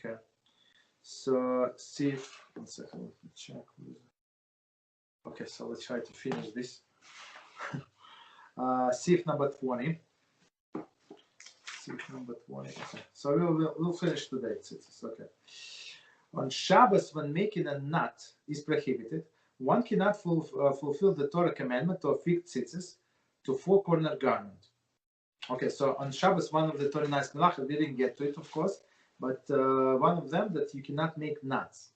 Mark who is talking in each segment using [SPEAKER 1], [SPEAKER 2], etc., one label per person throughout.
[SPEAKER 1] Okay. So see, one second, let me check. Okay, so let's try to finish this. Sif number 20. Sif number 20. Okay. So we'll finish today. Okay. On Shabbos, when making a knot is prohibited, one cannot fulfill the Torah commandment to affix tzitzis to four-corner garment. Okay, so on Shabbos, one of the Torah nice melachas, we didn't get to it, of course, but one of them that you cannot make knots.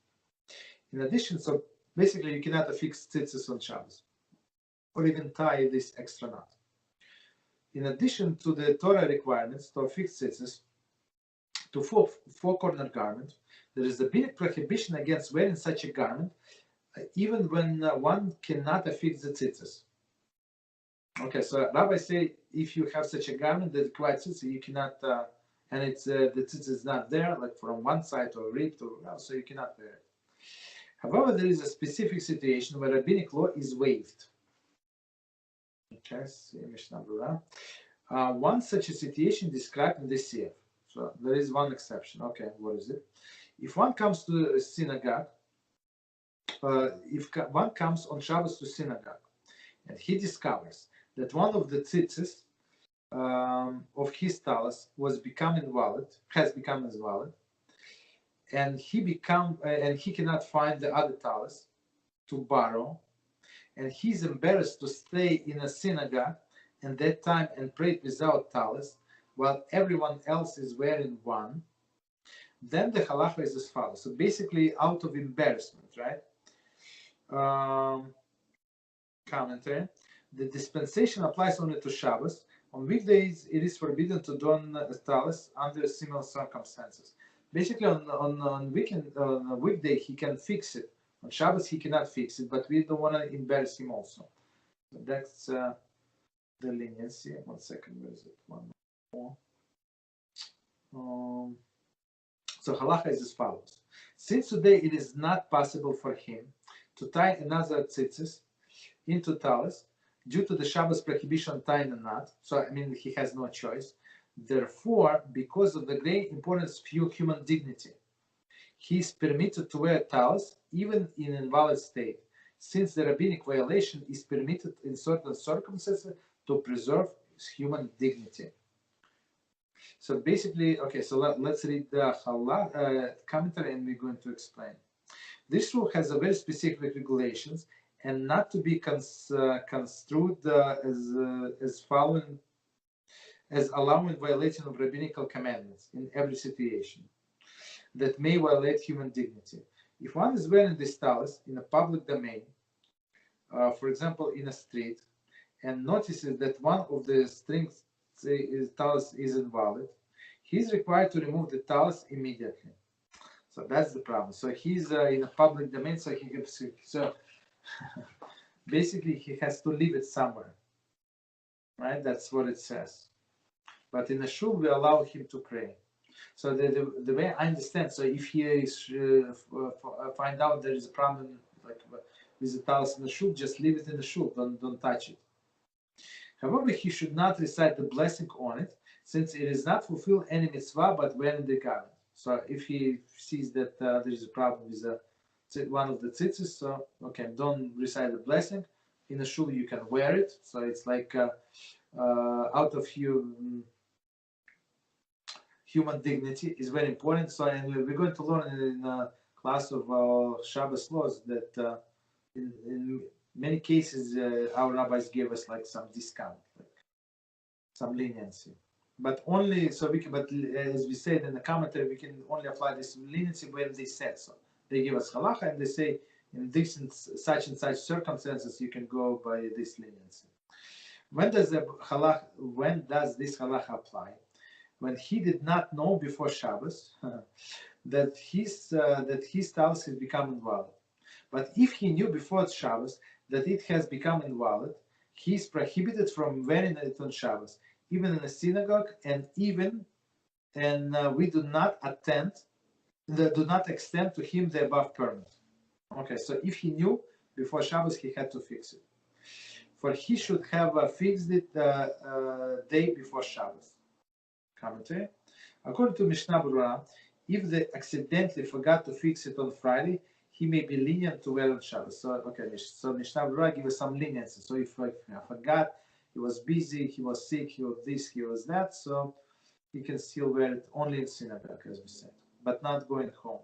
[SPEAKER 1] In addition, so basically you cannot affix tzitzis on Shabbos, or even tie this extra knot. In addition to the Torah requirements to affix tzitzis to four-corner garment, there is a big prohibition against wearing such a garment, even when one cannot affix the tzitzis. Okay, so Rabbi say if you have such a garment that requires tzitzis, you cannot, and it's the tzitzis is not there, like from one side or ripped, or so you cannot wear it. However, there is a specific situation where rabbinic law is waived. Okay, see Mishnah Berurah. One such a situation described in this year. So there is one exception. Okay, what is it? If one comes to a synagogue, if one comes on Shabbos to synagogue, and he discovers that one of the tzitzis of his talis has become invalid, and he cannot find the other talis to borrow, and he's embarrassed to stay in a synagogue at that time and pray without talis, while everyone else is wearing one, then the halacha is as follows. So basically, out of embarrassment, right? Commentary: the dispensation applies only to Shabbos. On weekdays, it is forbidden to don talis under similar circumstances. Basically, on a weekday, he can fix it. On Shabbos, he cannot fix it, but we don't want to embarrass him also. So that's the leniency. 1 second, where is it? One more. So halacha is as follows. Since today it is not possible for him to tie another tzitzis into talis due to the Shabbos prohibition tying a knot, so I mean he has no choice. Therefore, because of the great importance of human dignity, he is permitted to wear talis even in an invalid state, since the rabbinic violation is permitted in certain circumstances to preserve human dignity. So basically, okay, so let's read the commentary and we're going to explain. This rule has a very specific regulations and not to be construed as allowing violation of rabbinical commandments in every situation that may violate human dignity. If one is wearing this talis in a public domain, for example, in a street, and notices that one of the strings talis is invalid, he is required to remove the talis immediately. So that's the problem. So he's in a public domain, so he can, so basically he has to leave it somewhere, right? That's what it says. But in a shul, we allow him to pray. So the way I understand, so if he is find out there is a problem like with the talis in the shul, just leave it in the shul. Don't touch it. However, he should not recite the blessing on it, since it is not fulfill any mitzvah but wearing the garment. So if he sees that there is a problem with one of the tzitzis, so okay, don't recite the blessing. In the shul, you can wear it. So it's like out of human dignity is very important. So and we're going to learn in a class of Shabbos laws that in many cases our rabbis gave us like some discount, like some leniency, but only so we can. But as we said in the commentary, we can only apply this leniency when they said so. They give us halacha and they say in this and such circumstances you can go by this leniency. When does this halacha apply? When he did not know before Shabbos that his talis has become invalid. But if he knew before Shabbos that it has become invalid, he is prohibited from wearing it on Shabbos, even in a synagogue, and we do not extend to him the above permit. Okay, so if he knew before Shabbos, he had to fix it. For he should have fixed it day before Shabbos. Commentary. According to Mishnah Berurah, if they accidentally forgot to fix it on Friday, he may be lenient to wear on Shabbos. So okay, so Mishnah Berurah gives us some leniency. So if I forgot, he was busy, he was sick, he was this, he was that, so he can still wear it only in synagogue, as we said, but not going home.